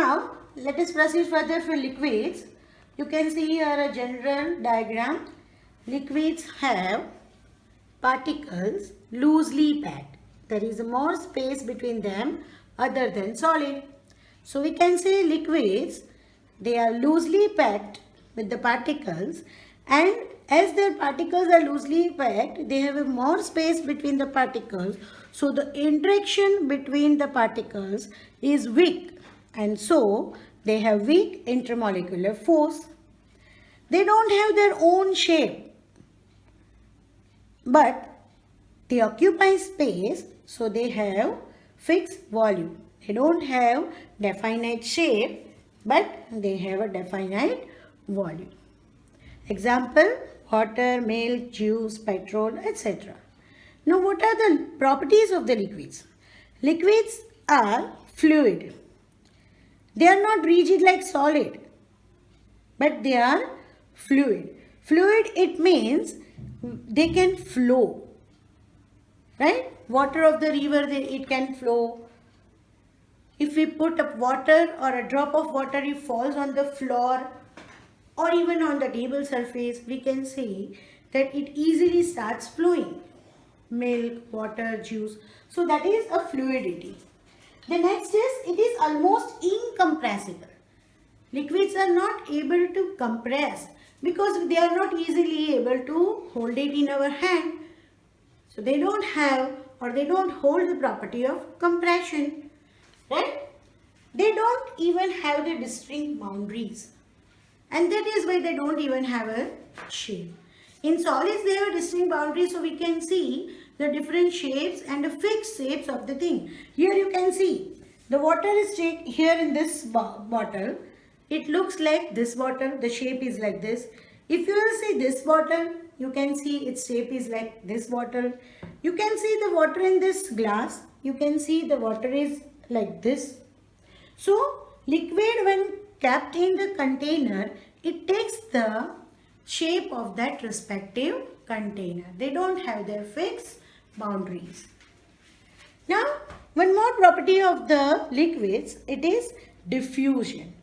Now, let us proceed further for liquids. You can see here a general diagram. Liquids have particles loosely packed. There is more space between them other than solid. So we can say liquids, they are loosely packed with the particles, and as their particles are loosely packed, they have a more space between the particles. So the interaction between the particles is weak, and so they have weak intermolecular force. They don't have their own shape, but they occupy space, so they have fixed volume. They don't have definite shape, but they have a definite volume. Example, water, milk, juice, petrol, etc. Now, what are the properties of the liquids? Liquids are fluid. They are not rigid like solid, but they are fluid. Fluid, it means they can flow, right? Water of the river, it can flow. If we put up water or a drop of water, it falls on the floor or even on the table surface, we can see that it easily starts flowing. Milk, water, juice. So that is a fluidity. The next is, it is almost incompressible. Liquids are not able to compress because they are not easily able to hold it in our hand. So they don't have, or they don't hold the property of compression, right? They don't even have the distinct boundaries, and that is why they don't even have a shape. In solids, they have a distinct boundary, so we can see the different shapes and the fixed shapes of the thing. Here you can see the water is here in this bottle. It looks like this bottle, the shape is like this. If you will see this bottle, you can see its shape is like this bottle. You can see the water in this glass. You can see the water is like this. So, liquid when kept in the container, it takes the shape of that respective container. They don't have their fixed boundaries. Now, one more property of the liquids, it is diffusion.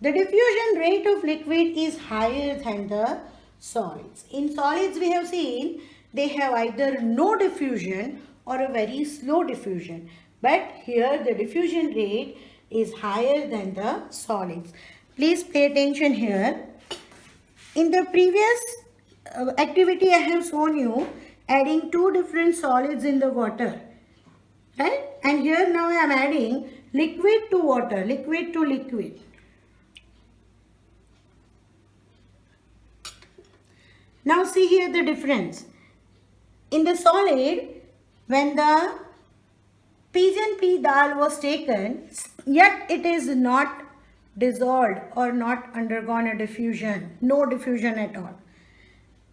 The diffusion rate of liquid is higher than the solids. In solids, we have seen they have either no diffusion or a very slow diffusion. But here the diffusion rate is higher than the solids. Please pay attention here. In the previous activity, I have shown you adding two different solids in the water, right? And here now I am adding liquid to water, liquid to liquid. Now see here the difference. In the solid, when the pigeon pea dal was taken, yet it is not dissolved or not undergone a diffusion, no diffusion at all.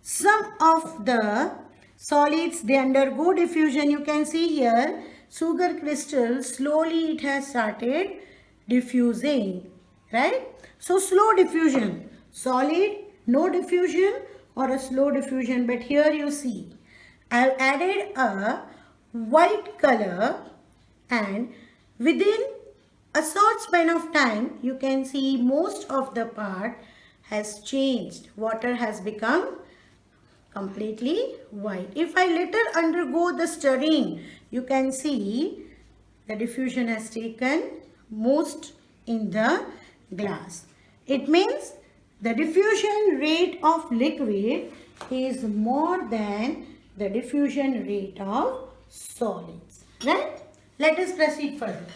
Some of the solids, they undergo diffusion. You can see here, sugar crystal, slowly it has started diffusing, right? So slow diffusion, solid, no diffusion or a slow diffusion. But here you see, I have added a white color, and within a short span of time, you can see most of the part has changed. Water has become completely white. If I let it undergo the stirring, you can see the diffusion has taken most in the glass. It means the diffusion rate of liquid is more than the diffusion rate of solids, right? Let us proceed further.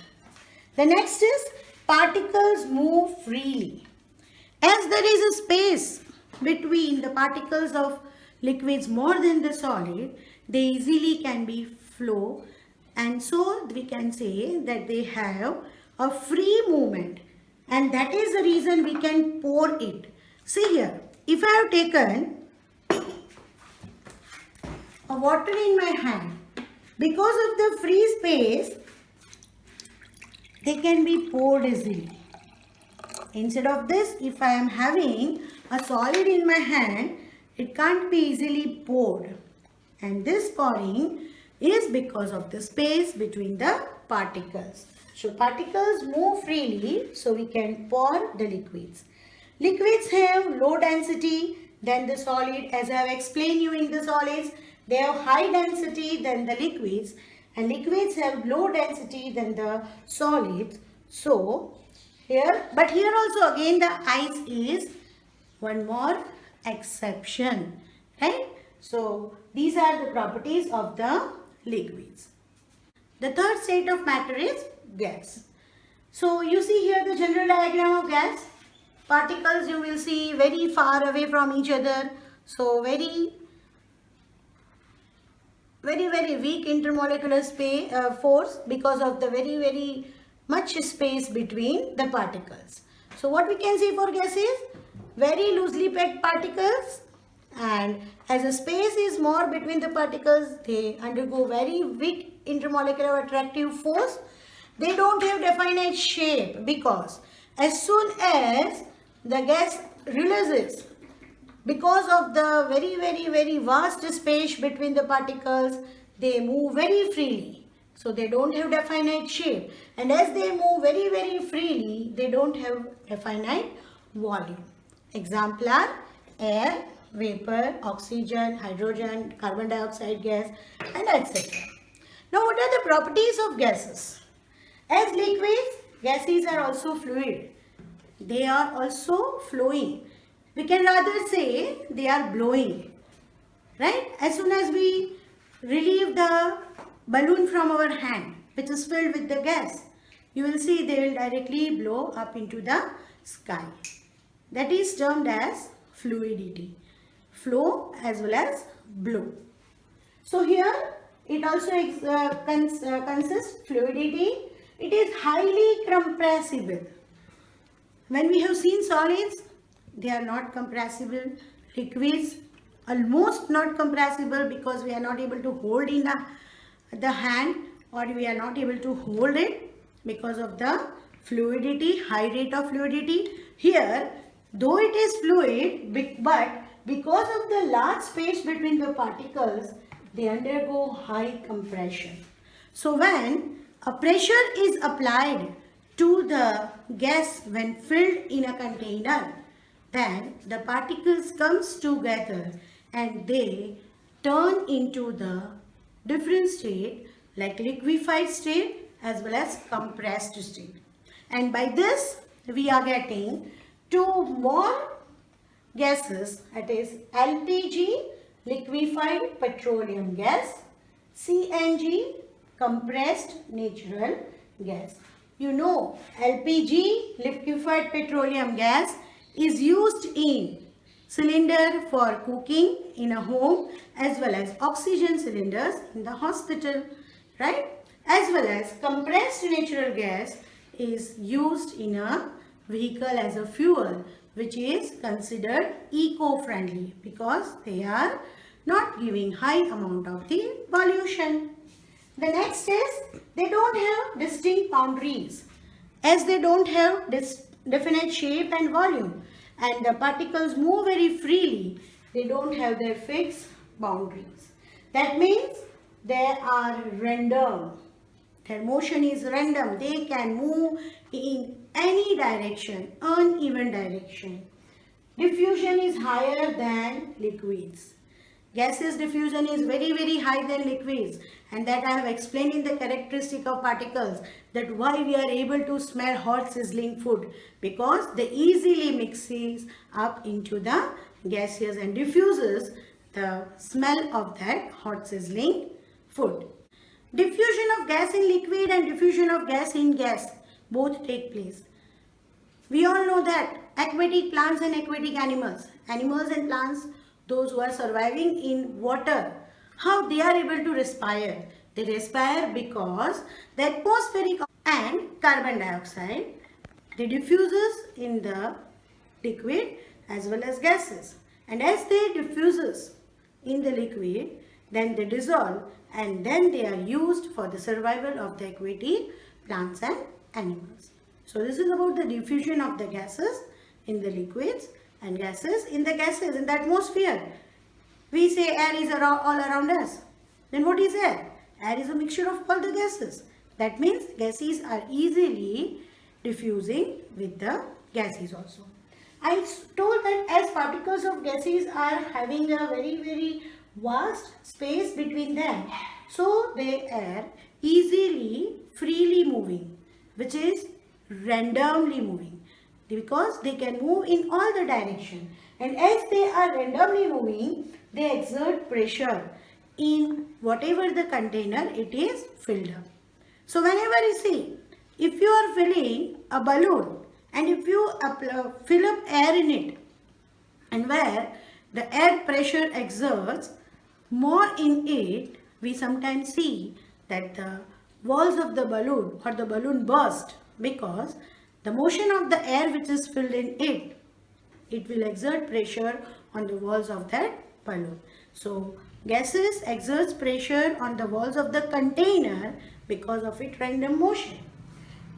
The next is particles move freely. As there is a space between the particles of liquids more than the solid, they easily can be flow, and so we can say that they have a free movement, and that is the reason we can pour it. See here, if I have taken a water in my hand, because of the free space, they can be poured easily. Instead of this, if I am having a solid in my hand, it can't be easily poured. And this pouring is because of the space between the particles. So particles move freely, so we can pour the liquids. Liquids have low density than the solid. As I have explained you in the solids, they have high density than the liquids, and liquids have low density than the solids. So here, but here also again the ice is one more exception, right? So these are the properties of the liquids. The third state of matter is gas. So you see here the general diagram of gas. Particles you will see very far away from each other. So very weak intermolecular space, force because of the very much space between the particles. So what we can see for gases? Very loosely packed particles, and as the space is more between the particles, they undergo very weak intermolecular attractive force. They don't have definite shape because as soon as the gas releases, because of the very vast space between the particles, they move very freely. So they don't have definite shape, and as they move very freely, they don't have definite volume. Example are air, vapor, oxygen, hydrogen, carbon dioxide gas, and etc. Now what are the properties of gases? As liquids, gases are also fluid. They are also flowing. We can rather say they are blowing, right? As soon as we relieve the balloon from our hand, which is filled with the gas, you will see they will directly blow up into the sky. That is termed as fluidity. Flow as well as blow. So here it also consists fluidity. It is highly compressible. When we have seen solids, they are not compressible. Liquids, almost not compressible because we are not able to hold in the hand, or we are not able to hold it because of the fluidity, high rate of fluidity. Here, though it is fluid, but because of the large space between the particles, they undergo high compression. So when a pressure is applied to the gas when filled in a container, then the particles comes together and they turn into the different state like liquefied state as well as compressed state. And by this we are getting two more gases, that is LPG, liquefied petroleum gas, CNG, compressed natural gas. You know, LPG, liquefied petroleum gas, is used in cylinder for cooking in a home as well as oxygen cylinders in the hospital, right? As well as compressed natural gas is used in a vehicle as a fuel, which is considered eco-friendly because they are not giving high amount of the pollution. The next is they don't have distinct boundaries. As they don't have definite shape and volume, and the particles move very freely, they don't have their fixed boundaries. That means they are random. Their motion is random. They can move in any direction, uneven direction. Diffusion is higher than liquids. Gases diffusion is very high than liquids, and that I have explained in the characteristic of particles, that why we are able to smell hot sizzling food, because they easily mixes up into the gaseous and diffuses the smell of that hot sizzling food. Diffusion of gas in liquid and diffusion of gas in gas both take place. We all know that aquatic plants and aquatic animals and plants, those who are surviving in water, how they are able to respire? They respire because the atmospheric and carbon dioxide, they diffuses in the liquid as well as gases. And as they diffuses in the liquid, then they dissolve and then they are used for the survival of the aquatic plants and animals. So this is about the diffusion of the gases in the liquids and gases in the atmosphere. We say air is all around us. Then what is air? Air is a mixture of all the gases. That means gases are easily diffusing with the gases also. I told that as particles of gases are having a very vast space between them, so they are easily freely moving, which is randomly moving, because they can move in all the direction, and as they are randomly moving, they exert pressure in whatever the container it is filled up. So whenever you see, if you are filling a balloon and if you fill up air in it, and where the air pressure exerts more in it, we sometimes see that the walls of the balloon or the balloon burst, because the motion of the air which is filled in it will exert pressure on the walls of that balloon. So gases exerts pressure on the walls of the container because of its random motion.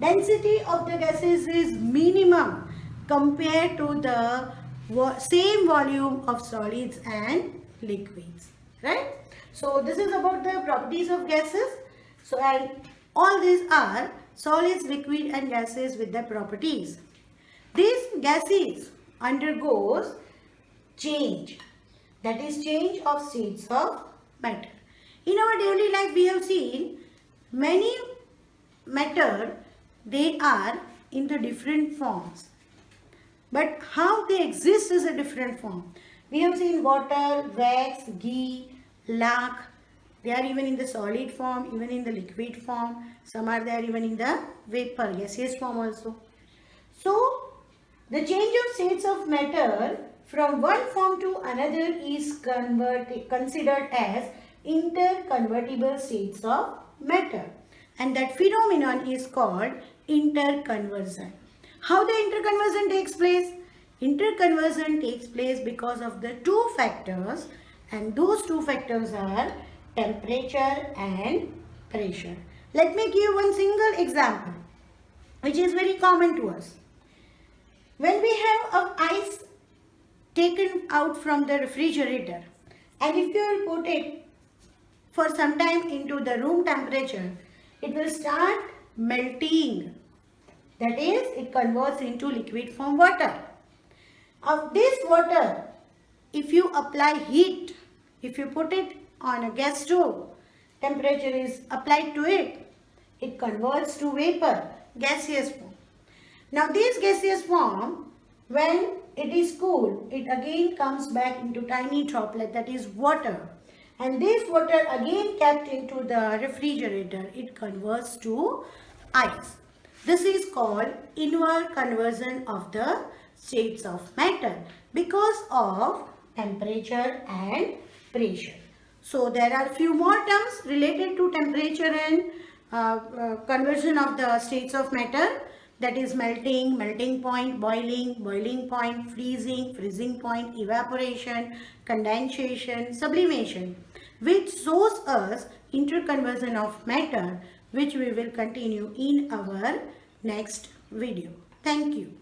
Density of the gases is minimum compared to the same volume of solids and liquids, right? So this is about the properties of gases. So, and all these are solids, liquid and gases with their properties. These gases undergoes change, that is change of states of matter. In our daily life we have seen many matter, they are in the different forms, but how they exist is a different form. We have seen water, wax, ghee, lac. They are even in the solid form, even in the liquid form. Some are there even in the vapor, gaseous form also. So the change of states of matter from one form to another is considered as interconvertible states of matter, and that phenomenon is called interconversion. How the interconversion takes place? Interconversion takes place because of the two factors, and those two factors are temperature and pressure. Let me give one single example which is very common to us. When we have ice taken out from the refrigerator, and if you will put it for some time into the room temperature, it will start melting. That is, it converts into liquid form water. Of this water, if you apply heat, if you put it on a gas stove, temperature is applied to it, it converts to vapor, gaseous form. Now this gaseous form, when it is cooled, it again comes back into tiny droplet, that is water. And this water again kept into the refrigerator, it converts to ice. This is called inward conversion of the states of matter because of temperature and pressure. So there are few more terms related to temperature and conversion of the states of matter, that is melting, melting point, boiling, boiling point, freezing, freezing point, evaporation, condensation, sublimation, which shows us interconversion of matter, which we will continue in our next video. Thank you.